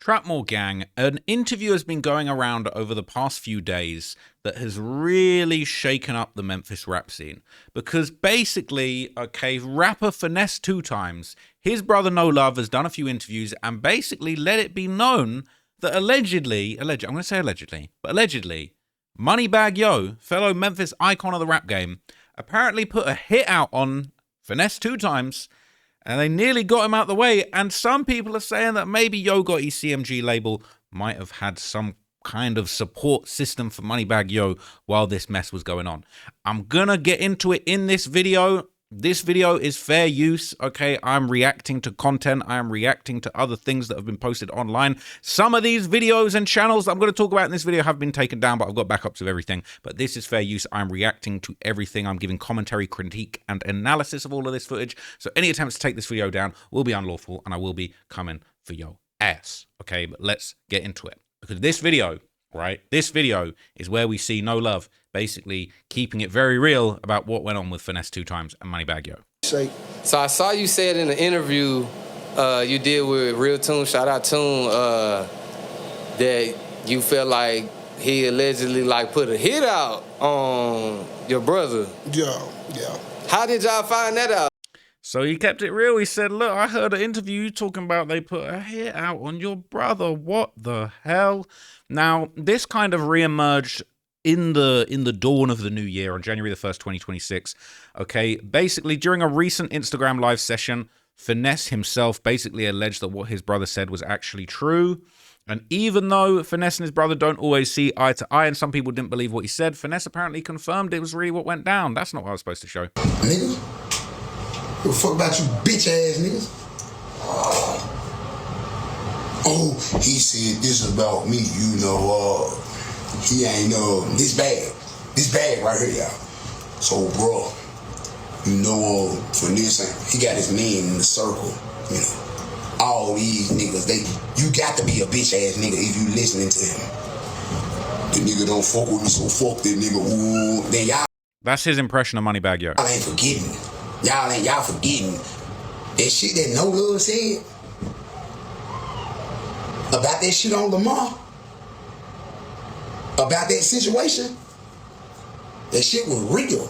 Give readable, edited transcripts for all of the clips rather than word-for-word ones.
Trapmore Gang, an interview has been going around over the past few days that has really shaken up the Memphis rap scene. Because basically, okay, rapper Finesse2Tymes, his brother No Love has done a few interviews and basically let it be known that allegedly, I'm going to say allegedly, but allegedly, MoneyBagg Yo, fellow Memphis icon of the rap game, apparently put a hit out on Finesse2Tymes. And they nearly got him out the way. And some people are saying that maybe Yo Gotti's CMG label might have had some kind of support system for MoneyBagg Yo while this mess was going on. I'm gonna get into it in this video. This video is fair use, okay? I'm reacting to content. I am reacting to other things that have been posted online. Some of these videos and channels that I'm going to talk about in this video have been taken down, but I've got backups of everything. But this is fair use. I'm reacting to everything. I'm giving commentary, critique, and analysis of all of this footage. So any attempts to take this video down will be unlawful, and I will be coming for your ass, okay? But let's get into it. Because this video, right? This video is where we see No Love basically keeping it very real about what went on with Finesse2Tymes and MoneyBagg Yo. So I saw you said in the interview you did with Real Tune, shout out Tune, that you felt like he allegedly like put a hit out on your brother. Yeah. How did y'all find that out? So he kept it real. He said, look, I heard an interview talking about they put a hit out on your brother. What the hell? Now, this kind of reemerged in the dawn of the new year on January the 1st, 2026. Okay, basically during a recent Instagram live session, Finesse himself basically alleged that what his brother said was actually true. And even though Finesse and his brother don't always see eye to eye, and some people didn't believe what he said, Finesse apparently confirmed it was really what went down. That's not what I was supposed to show. Nigga, what the fuck about you bitch ass niggas? Oh, he said this is about me, you know, he ain't this bag right here, y'all. So, bro, you know, for this, he got his men in the circle. You know, all these niggas, you got to be a bitch ass nigga if you listening to him. The nigga don't fuck with me, so fuck that nigga. Ooh, then y'all. That's his impression of MoneyBagg Yo. Y'all ain't forgetting. Y'all forgetting that shit that No Love said about that shit on Lamar. About that situation, that shit was real.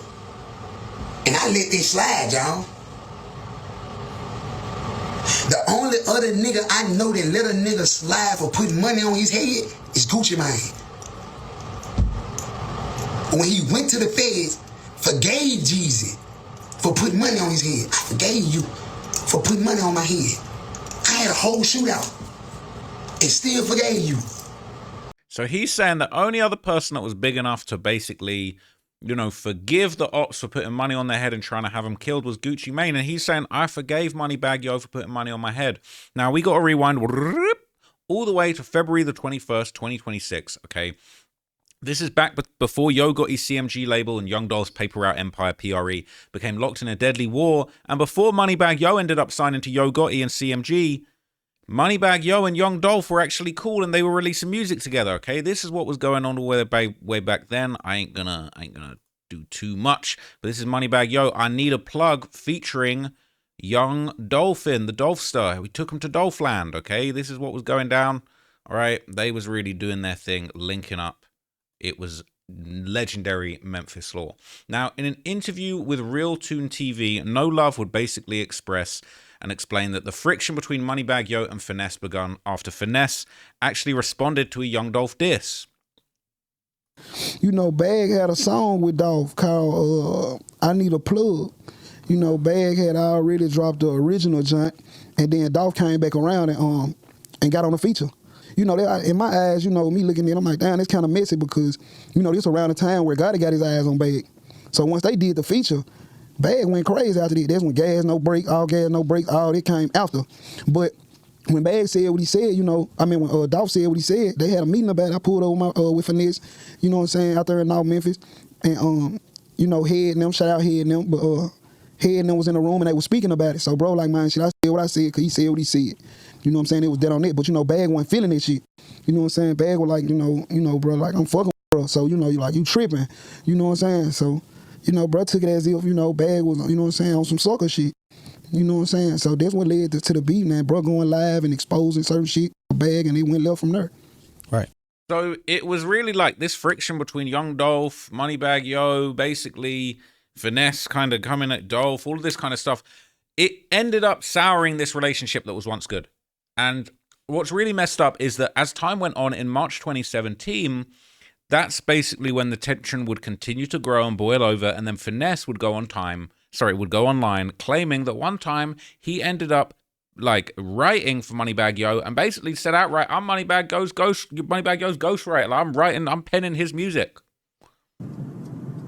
And I let this slide, y'all. The only other nigga I know that let a nigga slide for putting money on his head is Gucci Mane. When he went to the feds, forgave Jeezy for putting money on his head. I forgave you for putting money on my head. I had a whole shootout and still forgave you. So he's saying the only other person that was big enough to basically, you know, forgive the ops for putting money on their head and trying to have them killed was Gucci Mane. And he's saying, I forgave MoneyBagg Yo for putting money on my head. Now, we got to rewind all the way to February the 21st, 2026, okay? This is back before Yo Gotti's CMG label and Young Dolph's Paper Route Empire, PRE, became locked in a deadly war. And before MoneyBagg Yo ended up signing to Yo Gotti and CMG, MoneyBagg Yo and Young Dolph were actually cool and they were releasing music together, okay? This is what was going on way back then. I ain't gonna do too much, but this is MoneyBagg Yo. I Need a Plug featuring Young Dolphin, the Dolphster. We took him to Dolphland, okay? This is what was going down, all right? They was really doing their thing, linking up. It was legendary Memphis lore. Now, in an interview with Real Tune TV, No Love would basically express and explain that the friction between MoneyBagg Yo and Finesse begun after Finesse actually responded to a Young Dolph diss. You know, Bag had a song with Dolph called I Need a Plug. You know, Bag had already dropped the original joint, and then Dolph came back around and got on the feature. You know, in my eyes, you know, me looking at it, I'm like, damn, it's kind of messy because, you know, this around the time where Gotti got his eyes on Bag. So once they did the feature, Bag went crazy after that. That's when Gas No Break, all Gas No Break, all that came after. But when Bag said what he said, you know, I mean, when Dolph said what he said, they had a meeting about it. I pulled over with Finesse, you know what I'm saying, out there in North Memphis. And, you know, Head and them, shout out Head and them, but Head and them was in the room and they were speaking about it. So, bro, like, man, shit, I said what I said because he said what he said. You know what I'm saying? It was dead on it. But, you know, Bag wasn't feeling that shit. You know what I'm saying? Bag was like, you know, bro, like, I'm fucking with bro. So, you know, you tripping. You know what I'm saying? So, you know, bro took it as if, you know, Bag was, you know what I'm saying, on some sucker shit. You know what I'm saying? So that's what led to the beat, man. Bro going live and exposing certain shit. bag, and it went left from there. Right. So it was really like this friction between Young Dolph, MoneyBagg Yo, basically Finesse kind of coming at Dolph, all of this kind of stuff. It ended up souring this relationship that was once good. And what's really messed up is that as time went on in March 2017, that's basically when the tension would continue to grow and boil over, and then Finesse would go online claiming that one time he ended up like writing for MoneyBagg Yo and basically said outright, I'm MoneyBagg Yo's ghostwriter. I'm penning his music.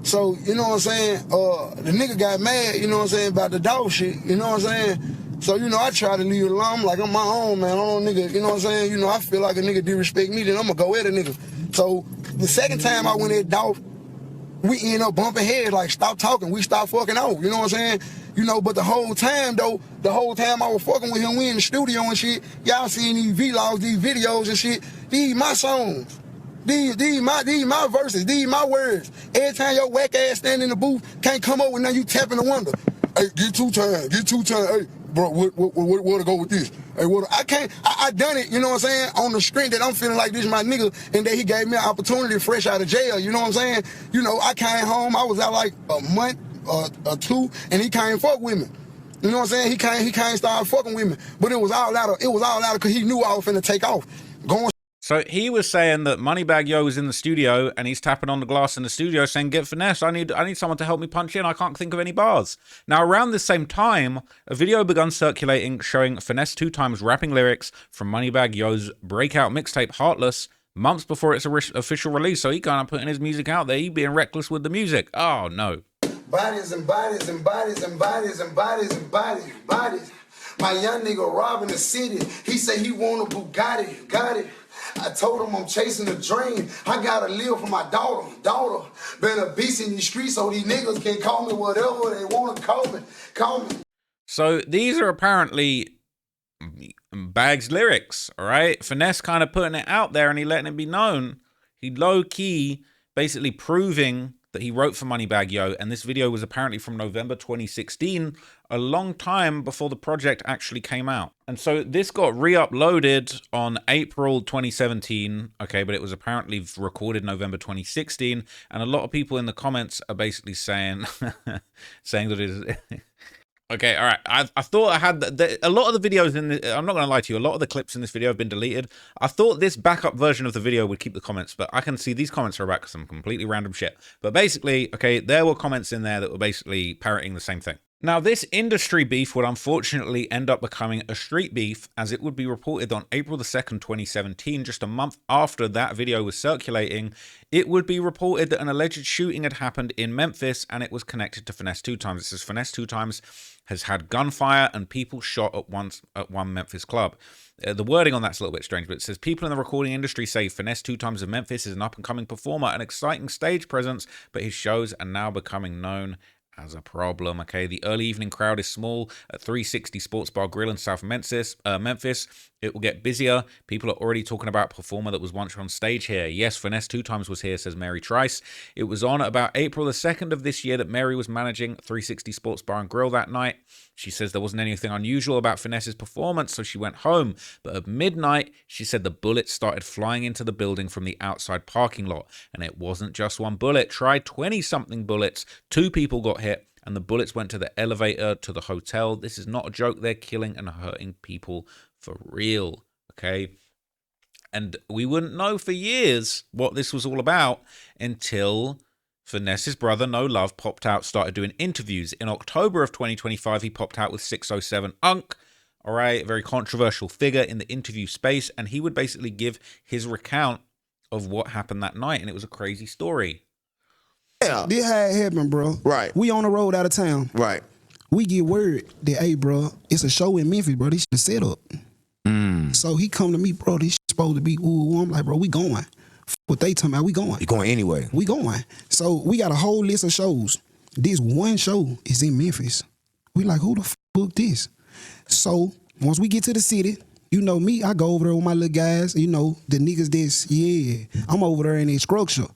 So, you know what I'm saying? The nigga got mad, you know what I'm saying, about the dog shit, you know what I'm saying? So, you know, I try to leave it alone. I'm like, I'm my own, man. I don't nigga, you know what I'm saying? You know, I feel like a nigga disrespect me, then I'm gonna go at a nigga. So, the second time I went at Dolph, we end up bumping heads, like, stop talking, we stop fucking off, you know what I'm saying? You know, but the whole time I was fucking with him, we in the studio and shit, y'all seeing these vlogs, these videos and shit, these my songs. These my verses, these my words. Every time your whack ass stand in the booth, can't come up with nothing, you tapping the window. Hey, get two times. Hey, bro, where to go with this? Hey, I done it, you know what I'm saying, on the strength that I'm feeling like this my nigga, and that he gave me an opportunity fresh out of jail, you know what I'm saying? You know, I came home, I was out like a month or two, and he can't fuck with me. You know what I'm saying? He can't start fucking with me. But it was all out of because he knew I was finna take off. So he was saying that MoneyBagg Yo was in the studio and he's tapping on the glass in the studio saying, get Finesse, I need someone to help me punch in. I can't think of any bars. Now, around the same time, a video begun circulating showing Finesse2Tymes rapping lyrics from MoneyBagg Yo's breakout mixtape Heartless months before its official release. So he kind of putting his music out there. He being reckless with the music. Oh, no. Bodies and bodies and bodies and bodies and bodies and bodies and bodies. My young nigga robbing the city. He say he want a Bugatti. Got it. I told him I'm chasing a dream. I gotta live for my daughter. Been a beast in these streets so these niggas can call me whatever they want to call me. So these are apparently Bagg's lyrics, all right? Finesse kind of putting it out there and he letting it be known. He low-key basically proving that he wrote for MoneyBagg Yo, and this video was apparently from November 2016, a long time before the project actually came out. And so this got re-uploaded on April 2017, okay, but it was apparently recorded November 2016, and a lot of people in the comments are basically saying, saying that it is... Okay, all right. I thought I had a lot of the videos in the, I'm not going to lie to you, a lot of the clips in this video have been deleted. I thought this backup version of the video would keep the comments, but I can see these comments are about some completely random shit. But basically, okay, there were comments in there that were basically parroting the same thing. Now, this industry beef would unfortunately end up becoming a street beef, as it would be reported on April the 2nd, 2017, just a month after that video was circulating. It would be reported that an alleged shooting had happened in Memphis, and it was connected to Finesse2Tymes. It says Finesse2Tymes has had gunfire and people shot at one Memphis club. The wording on that's a little bit strange, but it says people in the recording industry say Finesse2Tymes of Memphis is an up-and-coming performer, an exciting stage presence, but his shows are now becoming known as a problem. Okay, the early evening crowd is small at 360 Sports Bar Grill in South Memphis. It will get busier. People are already talking about a performer that was once on stage here. Yes, Finesse2Tymes was here, says Mary Trice. It was on about April the 2nd of this year that Mary was managing 360 Sports Bar and Grill that night. She says there wasn't anything unusual about Finesse's performance, so she went home. But at midnight, she said the bullets started flying into the building from the outside parking lot. And it wasn't just one bullet. Tried 20-something bullets. 2 people got hit, and the bullets went to the elevator to the hotel. This is not a joke. They're killing and hurting people for real, okay? And we wouldn't know for years what this was all about until Finesse's brother, No Love, popped out, started doing interviews. In October of 2025, he popped out with 607 Unk, all right, a very controversial figure in the interview space, and he would basically give his recount of what happened that night, and it was a crazy story. Yeah. This how it happened, bro. Right. We on the road out of town. Right. We get word that, hey, bro, it's a show in Memphis, bro. This shit is set up. So he come to me, bro, this shit supposed to be, ooh, I'm like, bro, we going. F what they talking about, we going. You going anyway. We going. So we got a whole list of shows. This one show is in Memphis. We like, who the f booked this? So once we get to the city, you know me, I go over there with my little guys, you know, the niggas this, yeah. I'm over there in a structure.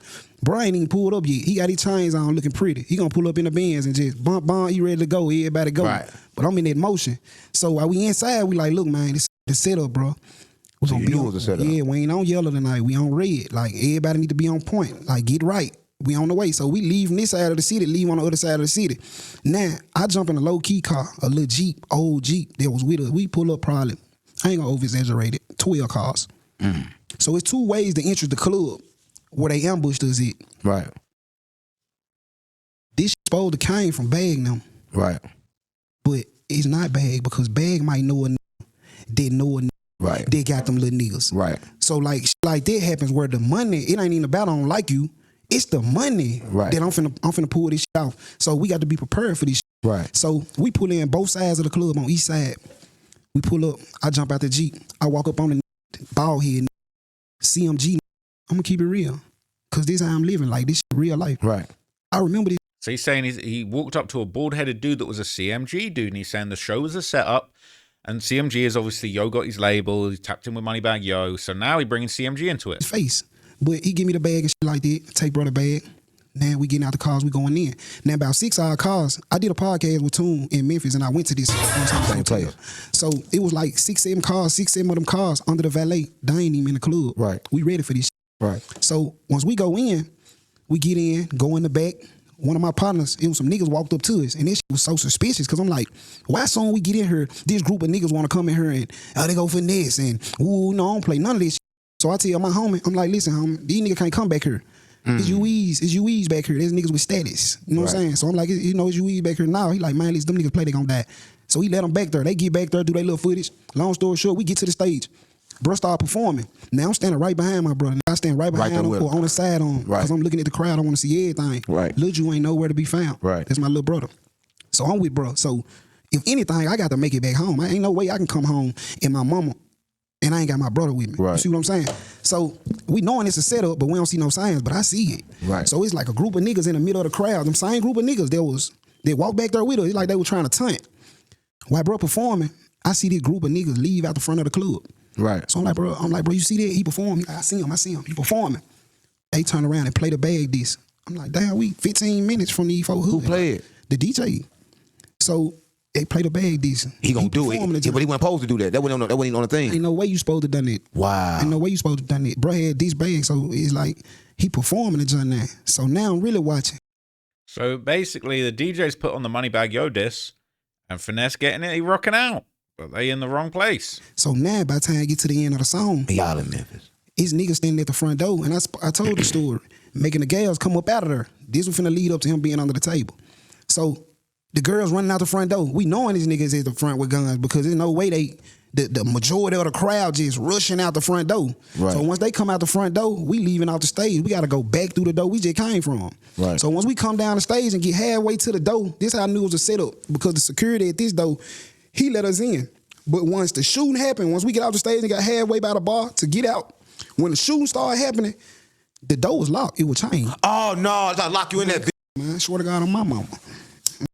Bro ain't even pulled up yet. He got his chains on looking pretty. He gonna pull up in the Benz and just bump, he ready to go, everybody go. Right. But I'm in that motion. So while we inside, we like, look, man, this the setup, bro. We So gonna you be knew on, it was a setup. Yeah, we ain't on yellow tonight. We on red. Like, everybody need to be on point. Like, get right. We on the way. So we leave this side of the city, leave on the other side of the city. Now, I jump in a low-key car, a little Jeep, old Jeep that was with us. We pull up probably, I ain't gonna over-exaggerate it, 12 cars. So it's two ways to enter the club where they ambushed us at. Right. This supposed to came from Bag now, Right. but it's not Bag because Bag might know a didn't know a Right. they got them little niggas. Right. So like that happens where the money, it ain't even about I don't like you. It's the money Right. that I'm finna pull this shit off. So we got to be prepared for this shit. Right. So we pull in both sides of the club on each side. We pull up, I jump out the Jeep. I walk up on the bald head, CMG. I'm gonna keep it real. Cause this how I'm living. Like, this shit real life. Right. I remember this. So he's saying he walked up to a bald-headed dude that was a CMG dude, and he's saying the show was a setup, and CMG is obviously Yo got his label, he tapped in with MoneyBagg Yo, so now he's bringing CMG into it. Face. But he give me the bag and shit like that. Take brother bag. Now we getting out the cars, we going in. Now about 6 hour cars, I did a podcast with Toon in Memphis and I went to this Same place. So it was like 6-7 cars, 6-7 of them cars under the valet. They ain't even in the club. Right. We ready for this shit. Right. So once we go in, we get in, go in the back. One of my partners, it was some niggas walked up to us, and this shit was so suspicious because I'm like, why soon we get in here, this group of niggas want to come in here and they go finesse and ooh, no, I don't play none of this shit. So I tell my homie, I'm like, listen, homie, these niggas can't come back here. It's UEs back here. There's niggas with status. You know what I'm saying? So I'm like, it's UEs back here now. He like, man, listen, them niggas play, they gonna die. So he let them back there. They get back there, do their little footage. Long story short, we get to the stage. Bro start performing. Now I'm standing right behind my brother. I stand right behind there him with or on the side on because I'm looking at the crowd. I want to see everything. Right. Lil Ju ain't nowhere to be found. Right. That's my little brother. So I'm with bro. So if anything, I got to make it back home. I ain't no way I can come home and my mama and I ain't got my brother with me. Right. You see what I'm saying? So we knowing it's a setup, but we don't see no signs, but I see it. Right. So it's like a group of niggas in the middle of the crowd. Them same group of niggas they walk back there with us. It's like they were trying to tunt. While bro performing, I see this group of niggas leave out the front of the club. Right. So I'm like, bro, you see that? He performing. I see him. He performing. They turn around and play the bag this. I'm like, damn, we 15 minutes from the E4 hood. Who played? The DJ. So they play the bag this. He gonna do performing it. the But he wasn't supposed to do that. That wasn't on the thing. Ain't no way you supposed to done it. Wow. Ain't no way you supposed to done it. Bro had this bag, so it's like he performing the joint now. So now I'm really watching. So basically, the DJ's put on the MoneyBagg Yo diss, and Finesse getting it, he rocking out. But they in the wrong place. So now by the time I get to the end of the song, Y'all in Memphis. it's niggas standing at the front door, and I told the story, making the gals come up out of there. This was finna lead up to him being under the table. So the girls running out the front door. We knowing these niggas at the front with guns because there's no way the majority of the crowd just rushing out the front door. Right. So once they come out the front door, we leaving out the stage. We got to go back through the door we just came from. Right. So once we come down the stage and get halfway to the door, this how I knew it was a setup because the security at this door, he let us in. But once the shooting happened, once we get out the stage and got halfway by the bar to get out, when the shooting started happening, the door was locked. It was chained. Oh no, I lock you in that bitch. Man, I swear to God on my mama.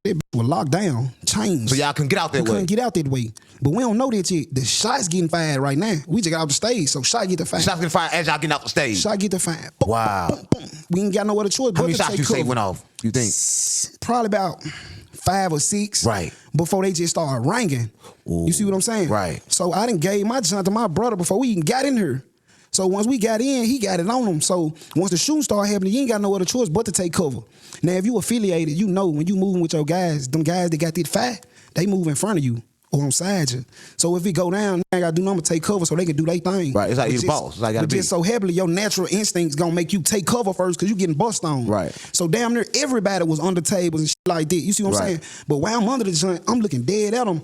That bitch was locked down, chained. So y'all couldn't get out that We way. couldn't get out that way. But we don't know that yet. The shots getting fired right now. We just got off the stage, so shot get the fire. Shots getting fired as y'all getting off the stage. Shot get the fire. Boom, Wow. boom, boom. We ain't got no other choice. How but many to shots take you say cover. went off? You think? Probably about 5 or 6. Right. Before they just started ringing. Ooh. You see what I'm saying? Right. So I done gave my junk to my brother before we even got in here. So once we got in, he got it on him. So once the shooting started happening, you ain't got no other choice but to take cover. Now, if you affiliated, you know when you moving with your guys, them guys that got that fight, they move in front of you or on side you. So if it go down, I gotta do nothing but take cover so they can do their thing. Right, it's like But you the boss. It's like you gotta but be. just so heavily, your natural instincts gonna make you take cover first because you getting bust on. Right. So damn near everybody was under tables and shit like that. You see what I'm Right. saying? But while I'm under the joint, I'm looking dead at them.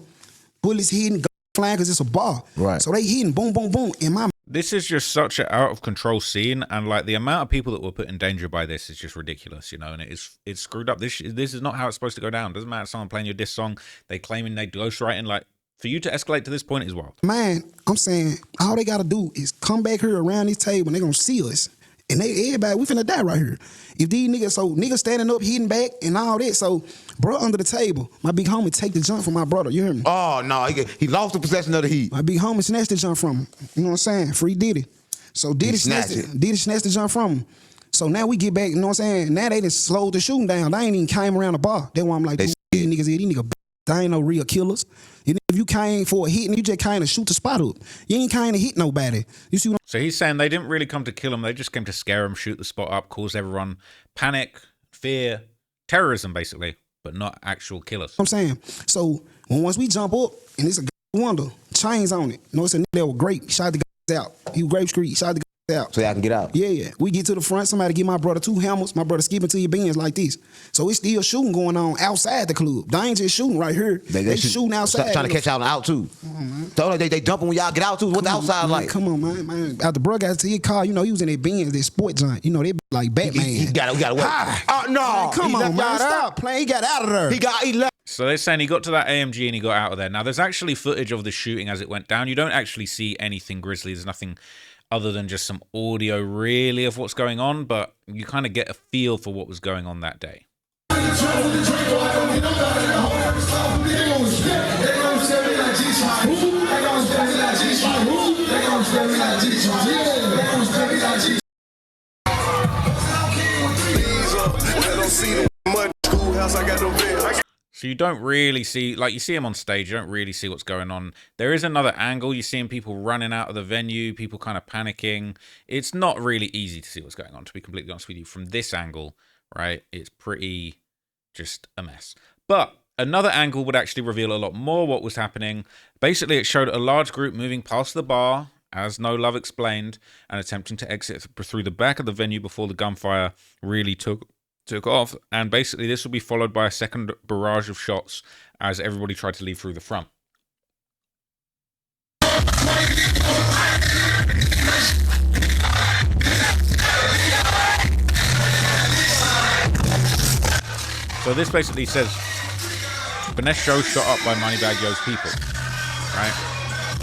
Bullets hitting, guns flying because it's a bar. Right. So they hitting, boom, boom, boom. And my This is just such an out of control scene, and like the amount of people that were put in danger by this is just ridiculous, you know. And it's screwed up. This is not how it's supposed to go down. Doesn't matter if someone playing your diss song, they claiming they ghostwriting. Like for you to escalate to this point is wild. man, I'm saying all they gotta do is come back here around this table and they gonna see us. And everybody, we finna die right here. If these niggas standing up, hitting back and all that. So, bro, under the table, my big homie take the jump from my brother. You hear me? Oh no, he lost the possession of the heat. My big homie snatched the jump from him. You know what I'm saying? Free Diddy. So Diddy snatched snatched it. Diddy snatched the jump from him. So now we get back, you know what I'm saying? Now they just slowed the shooting down. They ain't even came around the bar. That's why I'm like, these niggas, these niggas, they ain't no real killers. These If you came for a hit and you just came to shoot the spot up, you ain't came to hit nobody. You see what So he's saying they didn't really come to kill him. They just came to scare him, shoot the spot up, cause everyone panic, fear, terrorism, basically, but not actual killers. I'm saying? So once we jump up and it's a wonder, chains on it. No, it's a nigga that was grape. He shot the guys out. He was Grape Street. He shot the guys out. So y'all can get out. Yeah. We get to the front. Somebody give my brother 2 hammers. My brother skipping to your bins like this. So it's still shooting going on outside the club. They ain't just shooting right here. They shooting outside. Trying to catch y'all out too. So they dumping when y'all get out too. What the outside like? Come on, man. After bro got to his car, you know, he was in their bins, their sport joint. You know, they like Batman. We got to work. Oh no! Man, come on, man. Stop playing. He got out of there. He left. So they're saying he got to that AMG and he got out of there. Now, there's actually footage of the shooting as it went down. You don't actually see anything grisly. There's nothing other than just some audio, really, of what's going on, but you kind of get a feel for what was going on that day. So you don't really see, like, you see him on stage, you don't really see what's going on. There is another angle. You're seeing people running out of the venue, people kind of panicking. It's not really easy to see what's going on, to be completely honest with you. From this angle, right, it's pretty just a mess. But another angle would actually reveal a lot more what was happening. Basically, it showed a large group moving past the bar, as No Love explained, and attempting to exit through the back of the venue before the gunfire really took off. And basically this will be followed by a second barrage of shots as everybody tried to leave through the front. So this basically says Finesse show shot up by MoneyBagg Yo's people, right?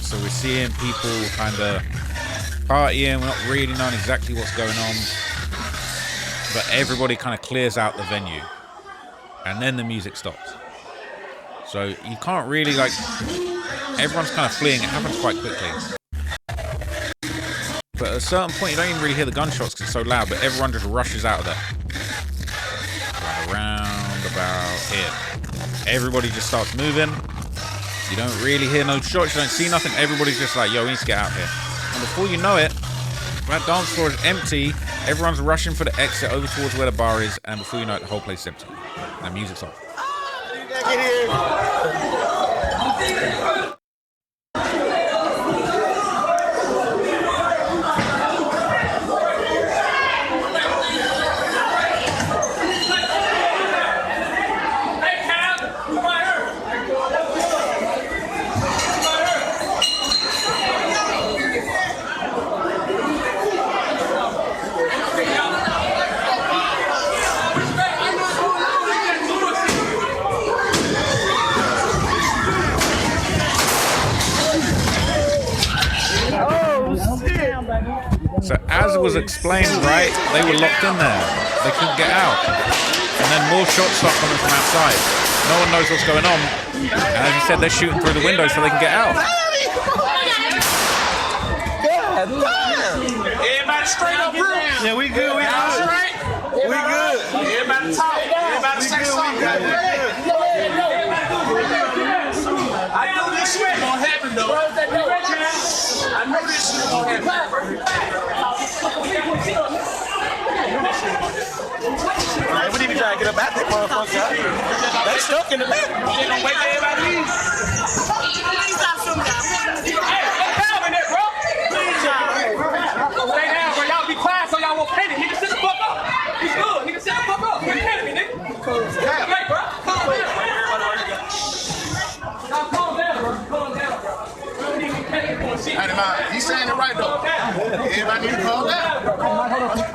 So we're seeing people kind of partying. We're not really knowing exactly what's going on, but everybody kind of clears out the venue and then the music stops. So you can't really, like, everyone's kind of fleeing. It happens quite quickly. But at a certain point, you don't even really hear the gunshots because it's so loud, but everyone just rushes out of there. Right around about here. Everybody just starts moving. You don't really hear no shots. You don't see nothing. Everybody's just like, yo, we need to get out here. And before you know it, that dance floor is empty. Everyone's rushing for the exit over towards where the bar is, and before you know it, the whole place is empty. And music's off. So as it was explained, right, they were locked in there. They couldn't get out. And then more shots start coming from outside. No one knows what's going on. And as you said, they're shooting through the window so they can get out. Everybody straight up real. Yeah, we good. We good. We good. Everybody talk. Everybody say something. I know this shit gonna happen though. I know this shit gonna happen. Alright, we need to try to get up out that motherfucker. They stuck in the back. They gonna wake everybody leave. Hey, down in there, bro. Stay down, bro. Y'all be quiet so y'all won't panic. Nigga, sit the fuck up. He's good. Nigga, sit the fuck up. You ain't panicking, nigga. Hey, bro. Calm down. Now calm down, bro. Calm down, bro. He's saying it right though. Everybody need to calm down. Hold on, everybody gonna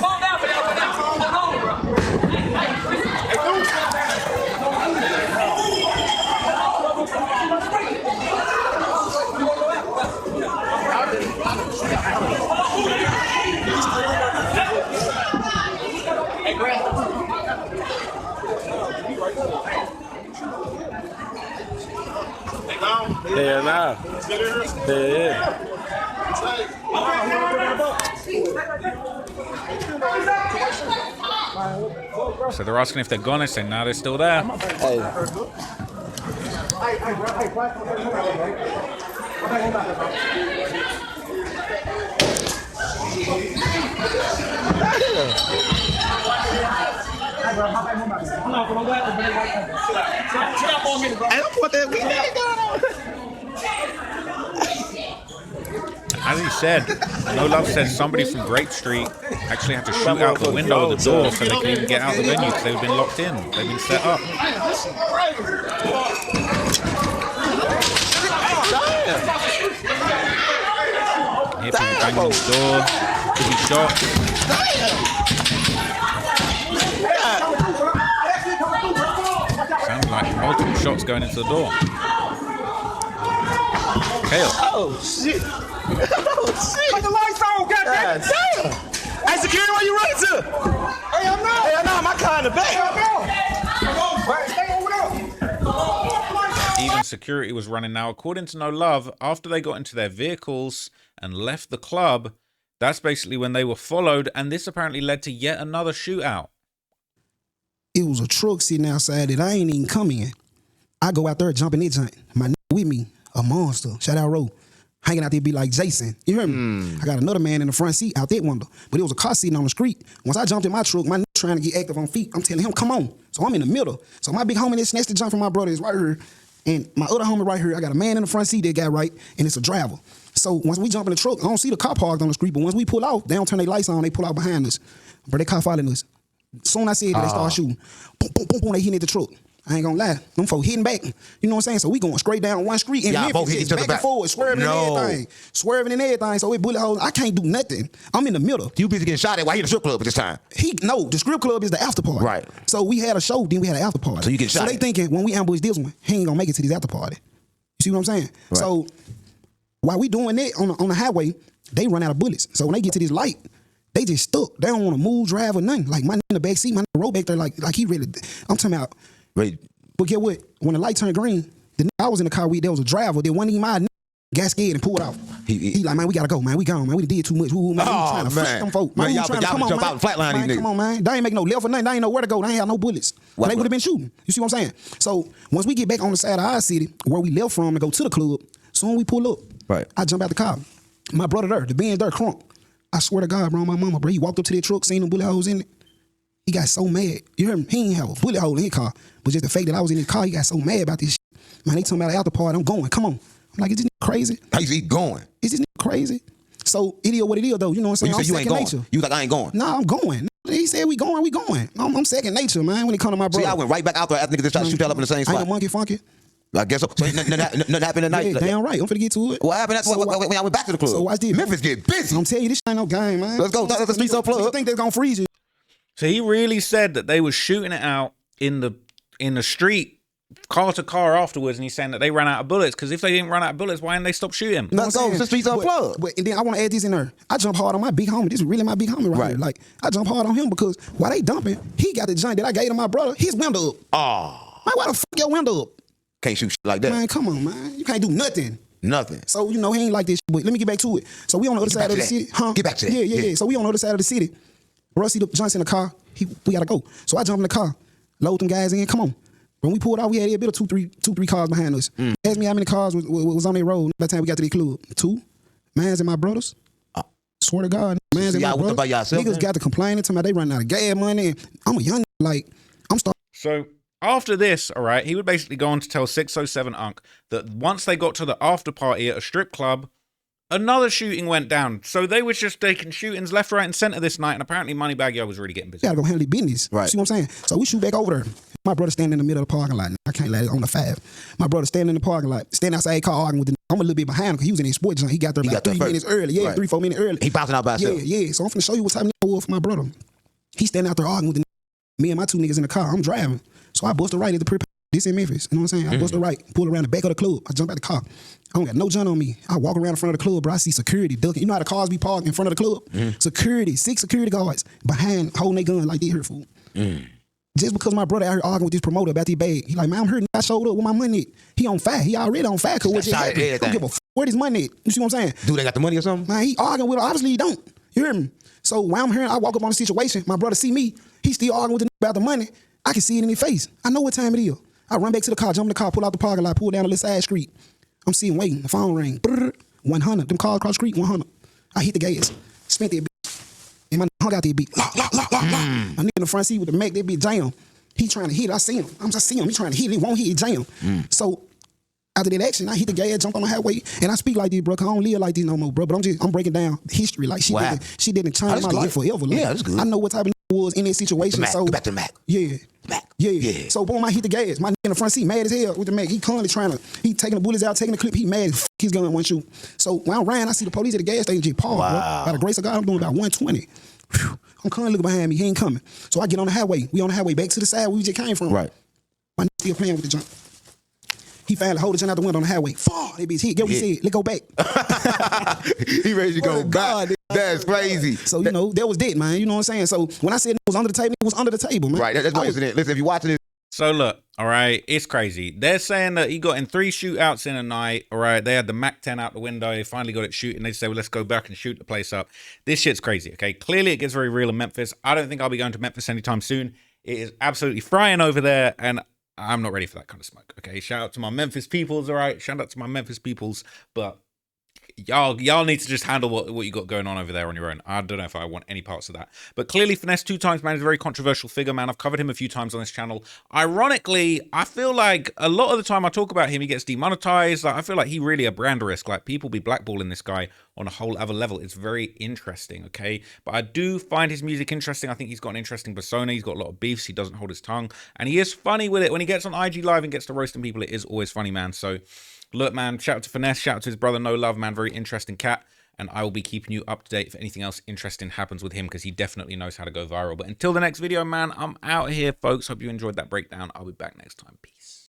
calm down for y'all. Hold on, bro. Hey, Grandma. Yeah, nah. Yeah. So they're asking if they're gone. They say, no, they're still there. Hey. As he said, No Love said somebody from Grape Street actually had to shoot out the window of the door so they couldn't even get out of the venue because they've been locked in. They've been set up. Here people banging on the door. Could be shot. Sounds like multiple shots going into the door. Kale. Oh, shit. Oh, shit. Put the lights on, goddamn. Damn. Hey, security, where you running to? Hell no. Hell no, my car in the back. Stay over there. Even security was running now. According to No Love, after they got into their vehicles and left the club, that's basically when they were followed, and this apparently led to yet another shootout. It was a truck sitting outside that I ain't even come in. I go out there jumping that joint. My with me, a monster. Shout out Roe. Hanging out there be like Jason. You hear me? I got another man in the front seat out that window. But it was a car sitting on the street. Once I jumped in my truck, my trying to get active on feet. I'm telling him, come on. So I'm in the middle. So my big homie that snatched the jump from my brother is right here. And my other homie right here, I got a man in the front seat that got right, and it's a driver. So once we jump in the truck, I don't see the car parked on the street, but once we pull out, they don't turn their lights on, they pull out behind us. But they car following us. Soon I said that, they start shooting. Boom, boom, boom, boom, they hitting at the truck. I ain't gonna lie. Them folks hitting back. You know what I'm saying? So we going straight down one street in Memphis, both hit each other back back. and forward, swerving and everything. Swerving and everything. So it bullet holes. I can't do nothing. I'm in the middle. You busy getting shot at while you in the strip club at this time. No, the strip club is the after party. Right. So we had a show, then we had an after party. So you get shot. So they thinking when we ambush this one, he ain't gonna make it to this after party. You see what I'm saying? Right. So while we doing that on the highway, they run out of bullets. So when they get to this light, they just stuck. They don't want to move, drive, or nothing. Like my in the back seat, my roll back there, like he really. I'm talking about. Right. But get what? When the light turned green, the I was in the car with, there was a driver. There wasn't even my got scared and pulled off. He like, man, we gotta go, man. We gone, man. We did too much. Man, we trying to flip them folk. Man, y'all trying to come on, jump man. out and flatline Man, these niggas. come on, man. They ain't make no left or nothing. They ain't know where to go. They ain't have no bullets. But they would have been shooting. You see what I'm saying? So once we get back on the side of our city, where we left from to go to the club, soon we pull up. Right. I jump out the car. My brother there, the Benz there, crunk. I swear to God, bro, my mama, bro, he walked up to that truck, seen them bullet holes in it. He got so mad. You hear him? He ain't have a bullet hole in his car. But just the fact that I was in his car, he got so mad about this shit. Man, they talking about the after party. I'm going. Come on. I'm like, is this nigga crazy? How you see going? Is this nigga crazy? So it is what it is, though. You know what I'm saying? You said you ain't going. Nature. You like, I ain't going. Nah, I'm going. He said we going. I'm second nature, man, when it come to my brother. See, I went right back out there after niggas just tried to shoot that up in the same spot. I ain't no monkey funky. I guess so. So nothing happened tonight? Yeah, damn right. I'm finna get to it. What happened? That's when I went back to the club. So watch this. Memphis get busy. I'm telling you, this ain't no game, man. Let's go. That's the streets unplugged. You think they're gonna freeze you? So he really said that they were shooting it out in the street, car to car afterwards, and he's saying that they ran out of bullets, because if they didn't run out of bullets, why didn't they stop shooting? Let's go. The streets unplugged. But and then I want to add this in there. I jump hard on my big homie. This is really my big homie right here. Like, I jump hard on him because while they dumping, he got the joint that I gave to my brother, his window up. Oh. Man, why the fuck your window up? Can't shoot shit like that. Man, come on, man. You can't do nothing. Nothing. So, you know, he ain't like this shit. But let me get back to it. So we on the other side of the city. Huh? Get back to that. Yeah. So we on the other side of the city. Bro, see the Johnson in the car. We gotta go. So I jump in the car, load them guys in. Come on. When we pulled out, we had a bit of two, three cars behind us. Ask me how many cars was on their road by the time we got to the club. 2. Mans and my brothers. Swear to God, mans and my brothers. By yourself, niggas got to complaining to me. They running out of gas money. And I'm a young like I'm starting. So after this, all right, he would basically go on to tell 607 Unc that once they got to the after party at a strip club, another shooting went down. So they were just taking shootings left, right, and center this night, and apparently MoneyBagg Yo was really getting busy. Gotta go handle the business. Right. See what I'm saying? So we shoot back over there. My brother standing in the middle of the parking lot. I can't let it on the 5. My brother standing in the parking lot, standing outside his car arguing with the. I'm a little bit behind him because he was in his sports zone. He got there about 3 minutes early. Yeah, right. 3-4 minutes early. He bouncing out by himself. Yeah. So I'm finna show you what type of nigga I was for my brother. He standing out there arguing with the. Me and my 2 niggas in the car. I'm driving. So I bust a right at the pre. This in Memphis. You know what I'm saying? I bust a right, pull around the back of the club. I jump out the car. I don't got no gun on me. I walk around in front of the club, bro. I see security ducking. You know how the cars be parked in front of the club? Security, 6 security guards behind holding their gun like they here fool. Just because my brother out here arguing with this promoter about his bag. He like, man, I'm hurting. I showed up with my money. He on fire. He already on fire because what just happened. I don't give a f*** where this money at. You see what I'm saying? Do they got the money or something? Man, he arguing with her. Obviously he don't. You hear me? So while I'm hearing, I walk up on the situation. My brother see me. He still arguing with the about the money. I can see it in his face. I know what time it is. I run back to the car, jump in the car, pull out the parking lot, pull down the little side street. I'm sitting waiting. The phone ring. 100. Them cars across the street, 100. I hit the gas. Spent that bitch. And my hung out that bitch. Lock. A nigga in the front seat with the Mac, that bitch jam. He trying to hit it. I see him. I'm just seeing him. He trying to hit it. He won't hit it, jam. So after that action, I hit the gas, jump on the highway, and I speak like this, bro, cause I don't live like this no more, bro. But I'm breaking down history. Like she didn't change my life forever. Like, yeah, that's good. I know what type of nigga was in that situation. So Go back to the Mac. Yeah. Mac. Yeah. So boom, I hit the gas. My nigga in the front seat, mad as hell with the Mac. He currently he taking the bullets out, taking the clip. He mad as his gun one shoot. So when I ran, I see the police at the gas station just paused, bro. By the grace of God, I'm doing about 120. Whew. I'm currently looking behind me. He ain't coming. So I get on the highway. We on the highway back to the side where we just came from. Right. My nigga still playing with the junk. He finally hold the junk out the window on the highway. Fuck, that bitch hit. Get what he said. Let's go back. He ready to go back. God, That's crazy. So, you know, that was dead, man. You know what I'm saying? So when I said it was under the table, it was under the table, man. Right. That's my incident. Listen, if you're watching this. So look, all right, it's crazy. They're saying that he got in 3 shootouts in a night, all right? They had the MAC-10 out the window. They finally got it shooting. They say, well, let's go back and shoot the place up. This shit's crazy, okay? Clearly, it gets very real in Memphis. I don't think I'll be going to Memphis anytime soon. It is absolutely frying over there, and I'm not ready for that kind of smoke, okay? Shout out to my Memphis peoples, all right? Shout out to my Memphis peoples, but y'all need to just handle what you got going on over there on your own. I don't know if I want any parts of that. But clearly, Finesse2Tymes, man, is a very controversial figure, man. I've covered him a few times on this channel. Ironically, I feel like a lot of the time I talk about him, he gets demonetized. Like, I feel like he really a brand risk. Like, people be blackballing this guy on a whole other level. It's very interesting, okay? But I do find his music interesting. I think he's got an interesting persona. He's got a lot of beefs. He doesn't hold his tongue. And he is funny with it. When he gets on IG Live and gets to roasting people, it is always funny, man. So look, man, shout out to Finesse, shout out to his brother No Love, man, very interesting cat, and I will be keeping you up to date if anything else interesting happens with him, because he definitely knows how to go viral. But until the next video, man, I'm out here, folks. Hope you enjoyed that breakdown. I'll be back next time. Peace.